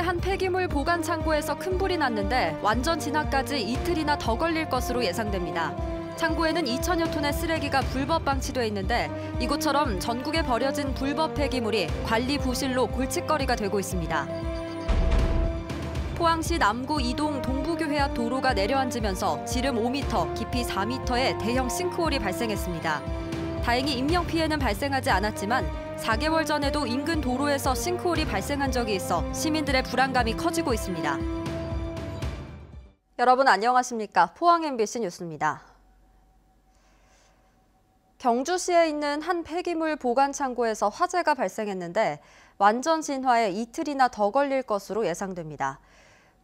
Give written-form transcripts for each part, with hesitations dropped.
한 폐기물 보관 창고에서 큰 불이 났는데 완전 진화까지 이틀이나 더 걸릴 것으로 예상됩니다. 창고에는 2천여 톤의 쓰레기가 불법 방치돼 있는데 이곳처럼 전국에 버려진 불법 폐기물이 관리 부실로 골칫거리가 되고 있습니다. 포항시 남구 이동 동부교회 앞 도로가 내려앉으면서 지름 5m, 깊이 4m의 대형 싱크홀이 발생했습니다. 다행히 인명 피해는 발생하지 않았지만 4개월 전에도 인근 도로에서 싱크홀이 발생한 적이 있어 시민들의 불안감이 커지고 있습니다. 여러분 안녕하십니까? 포항 MBC 뉴스입니다. 경주시에 있는 한 폐기물 보관 창고에서 화재가 발생했는데 완전 진화에 이틀이나 더 걸릴 것으로 예상됩니다.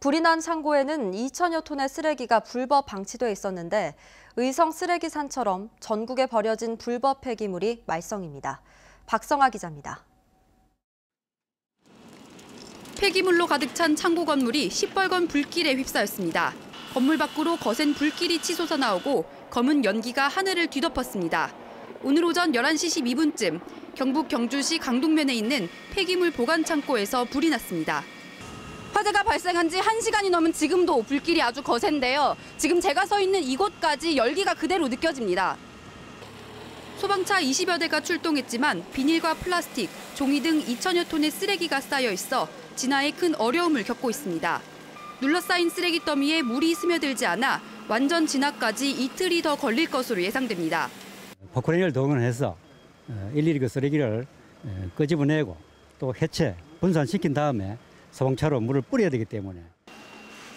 불이 난 창고에는 2천여 톤의 쓰레기가 불법 방치돼 있었는데 의성 쓰레기산처럼 전국에 버려진 불법 폐기물이 말썽입니다. 박성아 기자입니다. 폐기물로 가득 찬 창고 건물이 시뻘건 불길에 휩싸였습니다. 건물 밖으로 거센 불길이 치솟아 나오고 검은 연기가 하늘을 뒤덮었습니다. 오늘 오전 11시 12분쯤 경북 경주시 강동면에 있는 폐기물 보관 창고에서 불이 났습니다. 화재가 발생한 지 1시간이 넘은 지금도 불길이 아주 거센데요. 지금 제가 서 있는 이곳까지 열기가 그대로 느껴집니다. 소방차 20여 대가 출동했지만 비닐과 플라스틱, 종이 등 2천여 톤의 쓰레기가 쌓여 있어 진화에 큰 어려움을 겪고 있습니다. 눌러싸인 쓰레기 더미에 물이 스며들지 않아 완전 진화까지 이틀이 더 걸릴 것으로 예상됩니다. 포크레인을 동원해서 일일이 그 쓰레기를 끄집어내고 또 해체, 분산시킨 다음에 소방차로 물을 뿌려야 되기 때문에.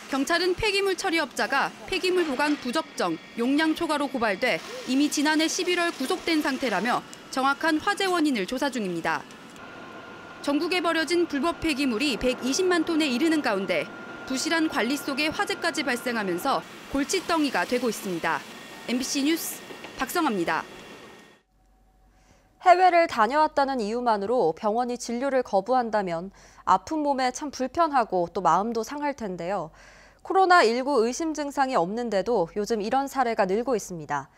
경찰은 폐기물 처리업자가 폐기물 보관 부적정, 용량 초과로 고발돼 이미 지난해 11월 구속된 상태라며 정확한 화재 원인을 조사 중입니다. 전국에 버려진 불법 폐기물이 120만 톤에 이르는 가운데 부실한 관리 속에 화재까지 발생하면서 골칫덩이가 되고 있습니다. MBC 뉴스 박성아입니다. 해외를 다녀왔다는 이유만으로 병원이 진료를 거부한다면 아픈 몸에 참 불편하고 또 마음도 상할 텐데요. 코로나19 의심 증상이 없는데도 요즘 이런 사례가 늘고 있습니다.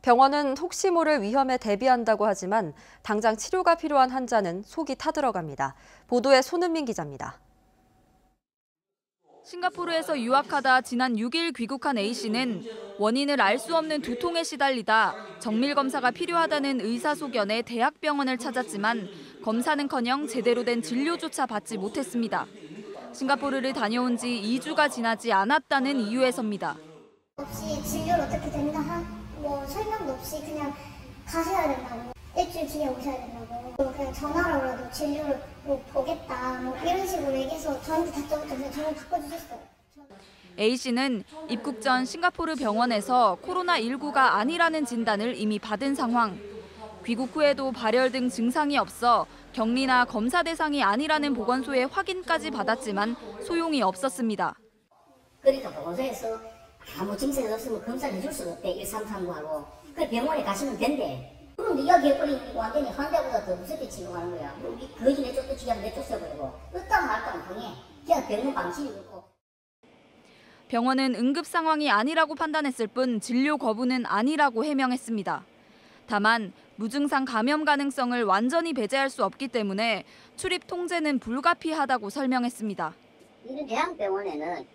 병원은 혹시 모를 위험에 대비한다고 하지만 당장 치료가 필요한 환자는 속이 타들어갑니다. 보도에 손은민 기자입니다. 싱가포르에서 유학하다 지난 6일 귀국한 A씨는 원인을 알 수 없는 두통에 시달리다 정밀 검사가 필요하다는 의사 소견에 대학병원을 찾았지만 검사는커녕 제대로 된 진료조차 받지 못했습니다. 싱가포르를 다녀온 지 2주가 지나지 않았다는 이유에서입니다. 없이 진료를 어떻게 된다 설명도 없이 그냥 가셔야 된다고. 일주일 뒤에 오셔야 된다고. 그냥 전화로라도 진료를 보겠다 이런 식으로 얘기해서 저한테 다짜고짜 전화 바꿔주셨어요. A씨는 입국 전 싱가포르 병원에서 코로나19가 아니라는 진단을 이미 받은 상황. 귀국 후에도 발열 등 증상이 없어 격리나 검사 대상이 아니라는 보건소의 확인까지 받았지만 소용이 없었습니다. 그러니까 보건소에서 아무 증상이 없으면 검사를 해줄 수가 없대. 1339하고. 그 병원에 가시면 된대. 그럼 네가 개버리고 완전히 환자보다 더 무섭게 치료하는 거야. 거기 내 쪽도 지가 내 쪽 써버리고 어떤 말도 당해. 그냥 병원 방침이 없고. 병원은 응급 상황이 아니라고 판단했을 뿐 진료 거부는 아니라고 해명했습니다. 다만 무증상 감염 가능성을 완전히 배제할 수 없기 때문에 출입 통제는 불가피하다고 설명했습니다. 이런 대학병원에는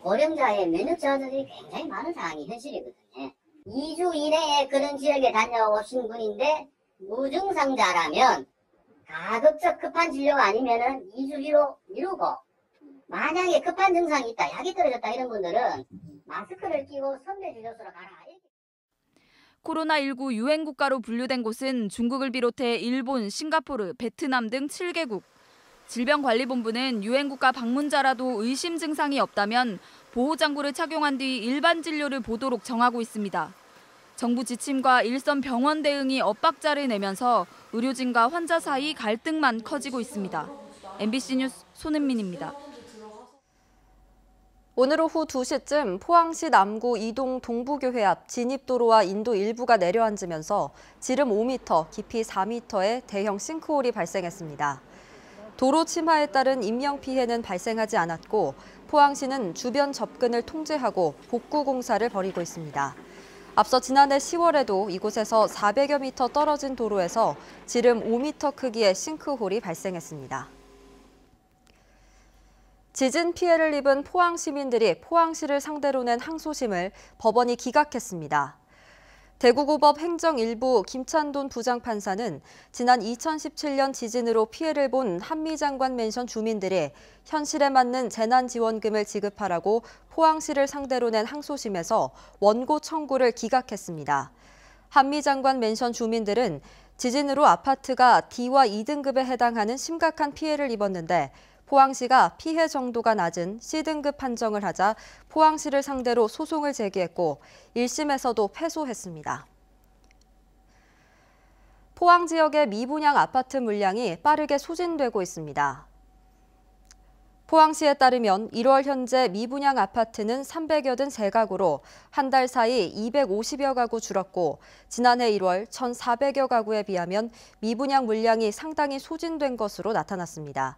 고령자의 면역 저하자들이 굉장히 많은 상황이 현실이거든요. 2주 이내에 그런 지역에 다녀오신 분인데 무증상자라면 가급적 급한 진료가 아니면은 2주 뒤로 미루고, 만약에 급한 증상이 있다, 약이 떨어졌다 이런 분들은 마스크를 끼고 선배 진료소로 가라. 코로나19 유행 국가로 분류된 곳은 중국을 비롯해 일본, 싱가포르, 베트남 등 7개국. 질병관리본부는 유행 국가 방문자라도 의심 증상이 없다면 보호장구를 착용한 뒤 일반 진료를 보도록 정하고 있습니다. 정부 지침과 일선 병원 대응이 엇박자를 내면서 의료진과 환자 사이 갈등만 커지고 있습니다. MBC 뉴스 손은민입니다. 오늘 오후 2시쯤 포항시 남구 이동 동부교회 앞 진입도로와 인도 일부가 내려앉으면서 지름 5m, 깊이 4m의 대형 싱크홀이 발생했습니다. 도로 침하에 따른 인명피해는 발생하지 않았고 포항시는 주변 접근을 통제하고 복구 공사를 벌이고 있습니다. 앞서 지난해 10월에도 이곳에서 400여 미터 떨어진 도로에서 지름 5m 크기의 싱크홀이 발생했습니다. 지진 피해를 입은 포항 시민들이 포항시를 상대로 낸 항소심을 법원이 기각했습니다. 대구고법 행정 1부 김찬돈 부장판사는 지난 2017년 지진으로 피해를 본 한미장관 맨션 주민들이 현실에 맞는 재난지원금을 지급하라고 포항시를 상대로 낸 항소심에서 원고 청구를 기각했습니다. 한미장관 맨션 주민들은 지진으로 아파트가 D와 2등급에 해당하는 심각한 피해를 입었는데 포항시가 피해 정도가 낮은 C등급 판정을 하자 포항시를 상대로 소송을 제기했고 1심에서도 패소했습니다. 포항 지역의 미분양 아파트 물량이 빠르게 소진되고 있습니다. 포항시에 따르면 1월 현재 미분양 아파트는 383가구로 한 달 사이 250여 가구 줄었고 지난해 1월 1,400여 가구에 비하면 미분양 물량이 상당히 소진된 것으로 나타났습니다.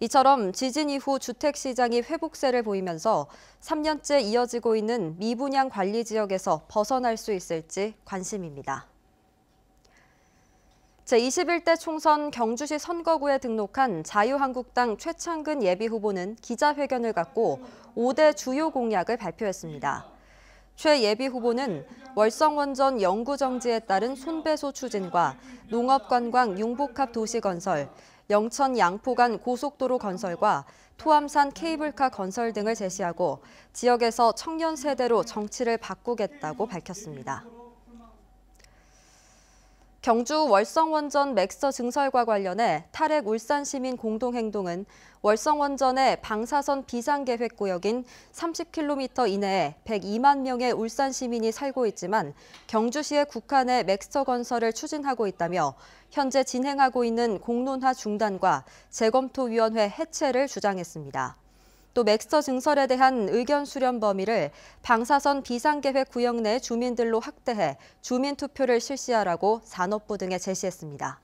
이처럼 지진 이후 주택시장이 회복세를 보이면서 3년째 이어지고 있는 미분양 관리 지역에서 벗어날 수 있을지 관심입니다. 제21대 총선 경주시 선거구에 등록한 자유한국당 최창근 예비후보는 기자회견을 갖고 5대 주요 공약을 발표했습니다. 최 예비후보는 월성원전 영구정지에 따른 손배소 추진과 농업관광 융복합 도시 건설, 영천 양포 간 고속도로 건설과 토암산 케이블카 건설 등을 제시하고 지역에서 청년 세대로 정치를 바꾸겠다고 밝혔습니다. 경주 월성원전 맥서 증설과 관련해 탈핵 울산시민 공동행동은 월성원전의 방사선 비상계획구역인 30km 이내에 102만 명의 울산 시민이 살고 있지만 경주시의 국한의 맥서 건설을 추진하고 있다며 현재 진행하고 있는 공론화 중단과 재검토위원회 해체를 주장했습니다. 또 맥서 증설에 대한 의견 수렴 범위를 방사선 비상계획 구역 내 주민들로 확대해 주민투표를 실시하라고 산업부 등에 제시했습니다.